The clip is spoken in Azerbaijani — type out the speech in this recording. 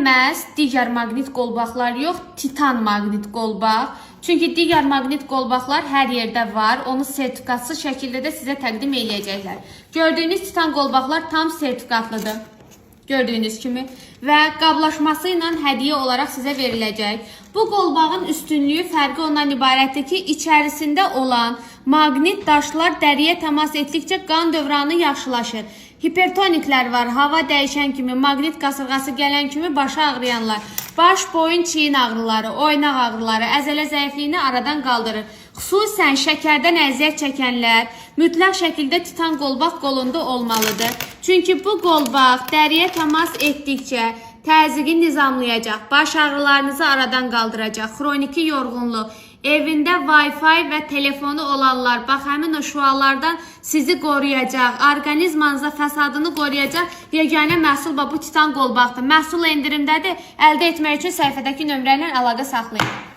Məhz digər maqnit qolbaqlar yox, titan maqnit qolbaq. Çünki digər maqnit qolbaqlar hər yerdə var. Onu sertifikatsız şəkildə də sizə təqdim eləyəcəklər. Gördüyünüz titan qolbaqlar tam sertifikatlıdır. Gördüyünüz kimi və qablaşması ilə hədiyyə olaraq sizə veriləcək. Bu qolbağın üstünlüyü, fərqi ondan ibarətdir ki, içərisində olan maqnit daşlar dəriyə təmas etdikcə qan dövranı yaxşılaşır. Hipertoniklər var, hava dəyişən kimi, maqnit qasırğası gələn kimi başı ağrıyanlar, baş, boyun, çiyin ağrıları, oynaq ağrıları, əzələ zəifliyini aradan qaldırır. Xüsusən şəkərdən əziyyət çəkənlər mütləq şəkildə titan qolbaq qolunda olmalıdır. Çünki bu qolbaq dəriyə təmas etdikcə təzyiqi nizamlayacaq, baş ağrılarınızı aradan qaldıracaq, xroniki yorğunluq, evində Wi-Fi və telefonu olanlar, bax həmin o şüalardan sizi qoruyacaq, orqanizmanıza fəsadını qoruyacaq yeganə məhsul bu titan qolbaqdır. Məhsul endirimdədir, əldə etmək üçün səhifədəki nömrə ilə əlaqə saxlayın.